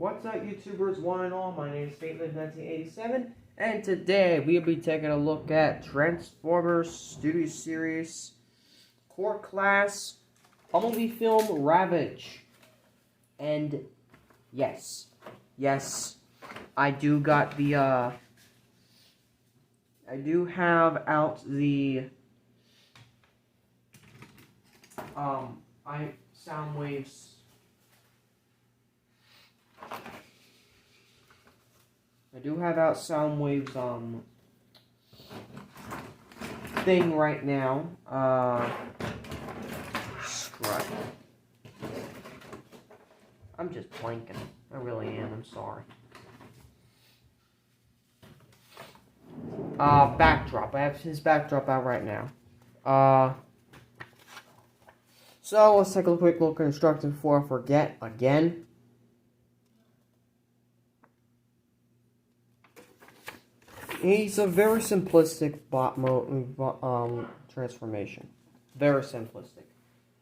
What's up, YouTubers, one and all? My name is Fateless1987, and today we'll be taking a look at Transformers Studio Series Core Class Bumblebee film Ravage. And yes, I do got the I do have out the Soundwaves. I do have out Soundwave's thing right now. Scrap. I'm just blanking. I really am. I'm sorry. Backdrop. I have his backdrop out right now. So let's take a quick look at instructions before I forget again. He's a very simplistic bot mode transformation. Very simplistic.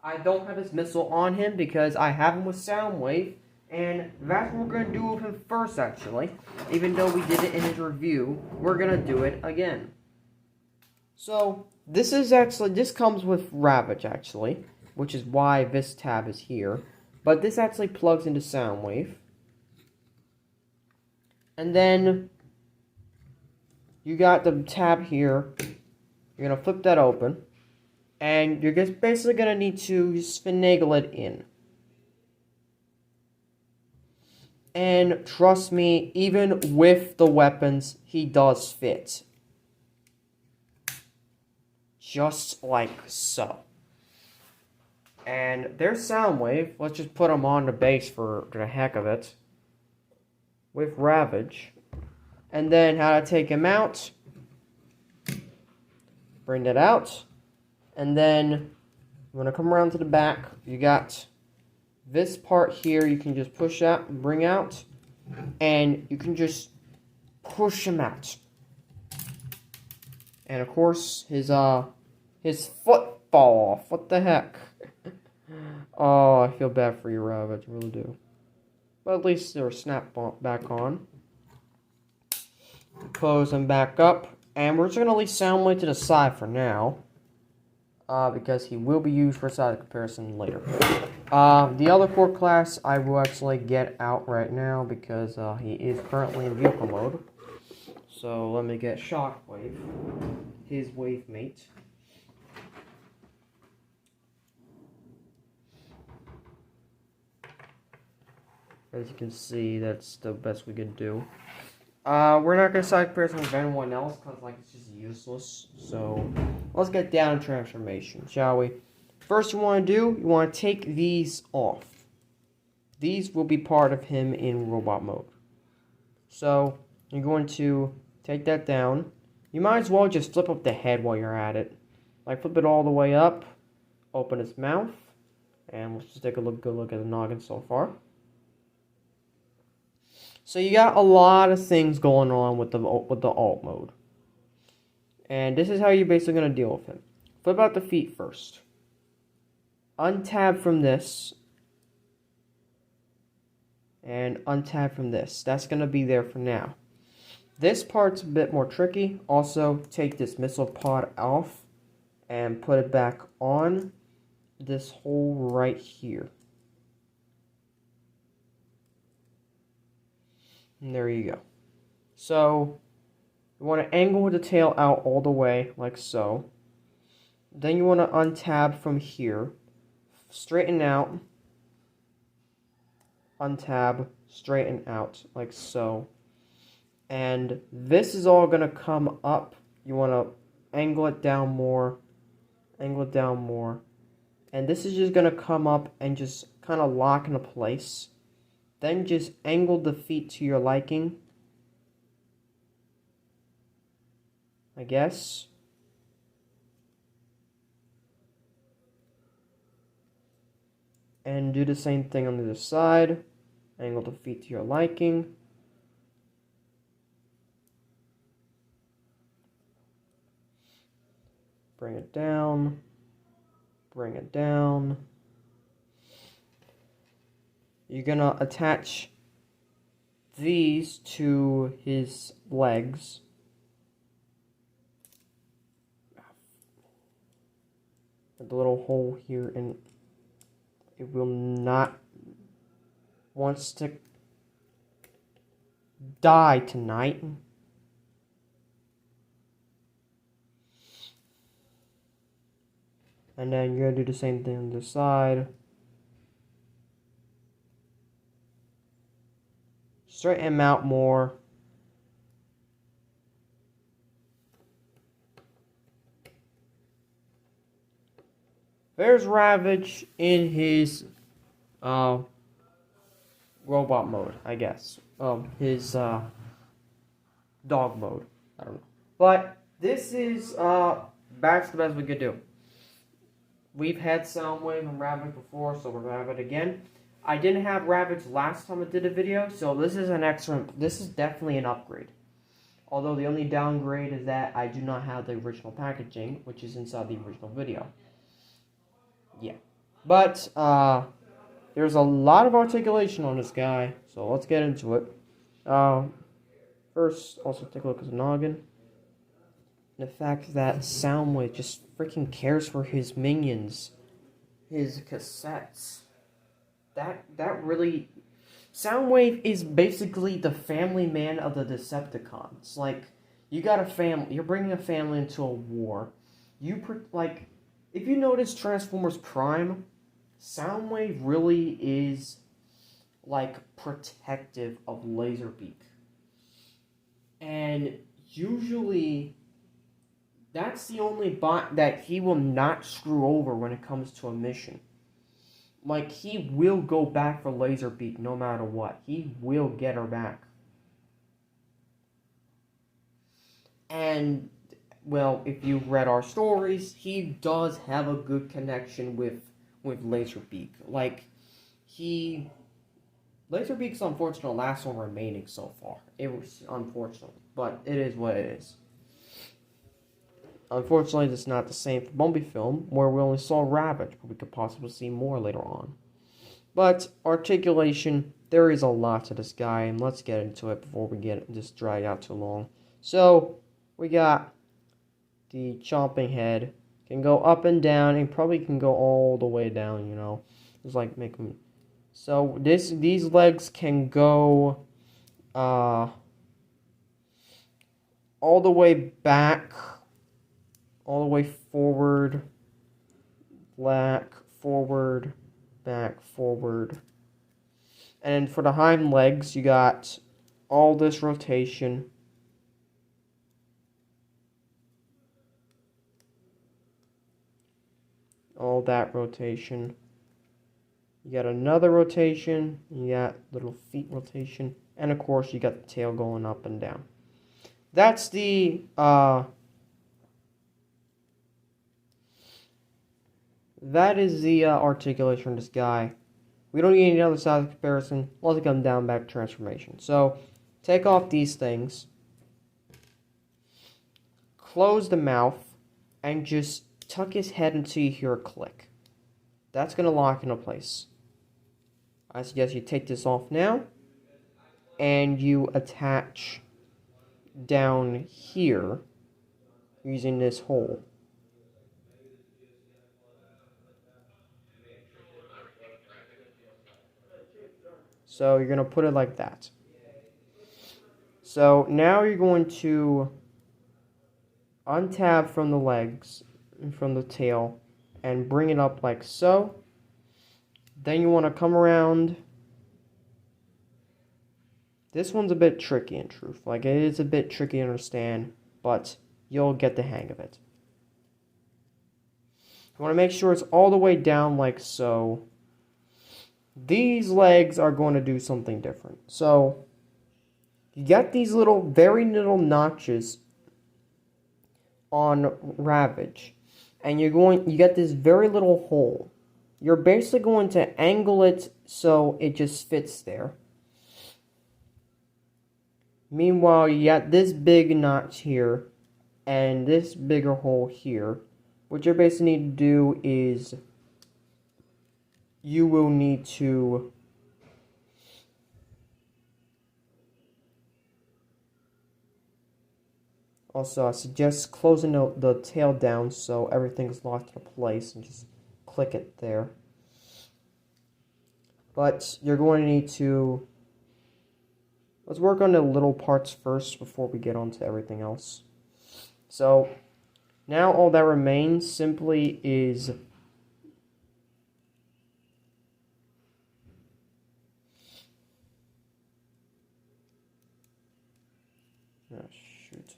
I don't have his missile on him because I have him with Soundwave, and that's what we're going to do with him first, actually. Even though we did it in his review, we're going to do it again. So, this comes with Ravage, actually, which is why this tab is here. But this actually plugs into Soundwave. And then you got the tab here. You're going to flip that open. And you're just basically going to need to just finagle it in. And trust me, even with the weapons, he does fit. Just like so. And there's Soundwave. Let's just put him on the base for the heck of it. With Ravage. And then how to take him out. Bring that out. And then I'm going to come around to the back. You got this part here you can just push out and bring out. And you can just push him out. And of course, his foot fall off. What the heck? Oh, I feel bad for you, Ravage. I really do. But at least they're snapped back on. Close them back up. And we're just going to leave Soundwave to the side for now. Because he will be used for side comparison later. The other core class I will actually get out right now because he is currently in vehicle mode. So let me get Shockwave, his wave mate. As you can see, that's the best we can do. We're not going to side comparison with anyone else because, like, it's just useless. So, let's get down to transformation, shall we? First, you want to take these off. These will be part of him in robot mode. So, you're going to take that down. You might as well just flip up the head while you're at it. Like, flip it all the way up. Open his mouth. And let's just take a good look at the noggin so far. So you got a lot of things going on with the alt mode. And this is how you're basically going to deal with him. Flip out the feet first. Untab from this. And untab from this. That's going to be there for now. This part's a bit more tricky. Also, take this missile pod off and put it back on this hole right here. And there you go. So, you want to angle the tail out all the way, like so. Then you want to untab from here. Straighten out. Untab, straighten out, like so. And this is all going to come up. You want to angle it down more. Angle it down more. And this is just going to come up and just kind of lock into place. Then just angle the feet to your liking. I guess. And do the same thing on the other side. Angle the feet to your liking. Bring it down. Bring it down. You're gonna attach these to his legs. The little hole here, and it will not wants to die tonight. And then you're gonna do the same thing on the side. Straighten him out more. There's Ravage in his robot mode, I guess. His dog mode. I don't know. But this is that's the best we could do. We've had Soundwave and Ravage before, so we're gonna have it again. I didn't have Ravage last time I did a video, so this is an excellent. This is definitely an upgrade. Although the only downgrade is that I do not have the original packaging, which is inside the original video. Yeah, but there's a lot of articulation on this guy, so let's get into it. First, also take a look at the noggin. The fact that Soundwave just freaking cares for his minions, his cassettes. That really... Soundwave is basically the family man of the Decepticons. Like, you got a family, you're bringing a family into a war. Like, if you notice Transformers Prime, Soundwave really is, like, protective of Laserbeak. And usually, that's the only bot that he will not screw over when it comes to a mission. Like, he will go back for Laserbeak no matter what. He will get her back. And, well, if you've read our stories, he does have a good connection with Laserbeak. Like, Laserbeak's unfortunately the last one remaining so far. It was unfortunate, but it is what it is. Unfortunately, it's not the same for Bumblebee film, where we only saw Ravage, but we could possibly see more later on. But, articulation, there is a lot to this guy, and let's get into it before we get just drag out too long. So, we got the chomping head, can go up and down, and probably can go all the way down, you know. It's like making... So, these legs can go, all the way back, all the way forward, back, forward, back, forward. And then for the hind legs, you got all this rotation. All that rotation. You got another rotation, you got little feet rotation, and of course you got the tail going up and down. That's the, that is the articulation of this guy. We don't need any other size comparison. Let's come down back to transformation. So, take off these things. Close the mouth. And just tuck his head until you hear a click. That's going to lock into place. I suggest you take this off now. And you attach down here using this hole. So you're going to put it like that. So now you're going to untab from the legs, from the tail, and bring it up like so. Then you want to come around. This one's a bit tricky in truth. Like, it is a bit tricky to understand, but you'll get the hang of it. You want to make sure it's all the way down like so. These legs are going to do something different. So, you got these little, very little notches on Ravage. And you got this very little hole. You're basically going to angle it so it just fits there. Meanwhile, you got this big notch here and this bigger hole here. What you basically need to do is you will need to Also, I suggest closing the tail down so everything is locked into place and just click it there. But you're going to need to... Let's work on the little parts first before we get on to everything else. So, now all that remains simply is... Oh, shoot.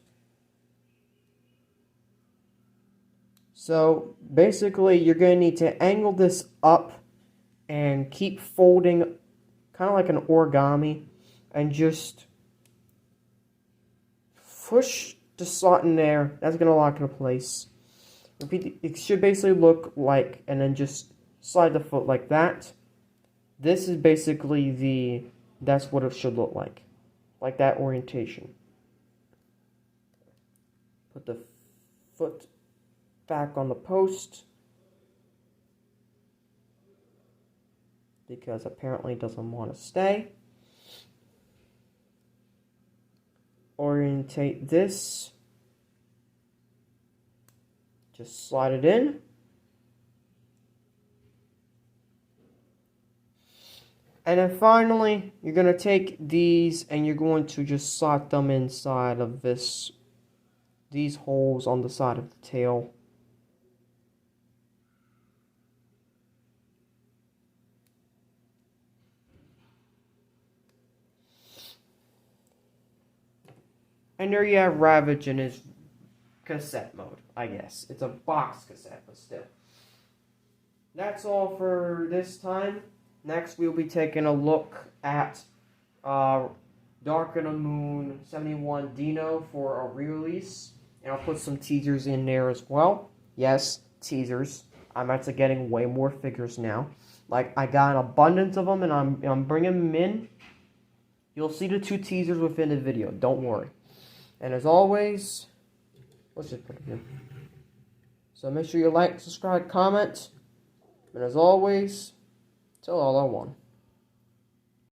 So, basically, you're going to need to angle this up and keep folding, kind of like an origami, and just push the slot in there. That's going to lock into place. It should basically look like, and then just slide the foot like that. This is basically that's what it should look like that orientation. Put the foot back on the post, because apparently it doesn't want to stay. Orientate this. Just slide it in. And then finally, you're going to take these and you're going to just slot them inside of these holes on the side of the tail. And there you have Ravage in his cassette mode, I guess. It's a box cassette, but still. That's all for this time. Next, we'll be taking a look at Dark of the Moon 71 Dino for a re-release. And I'll put some teasers in there as well. Yes, teasers. I'm actually getting way more figures now. Like, I got an abundance of them, and I'm bringing them in. You'll see the 2 teasers within the video. Don't worry. And as always, let's just put it in. So make sure you like, subscribe, comment. And as always, till all I want.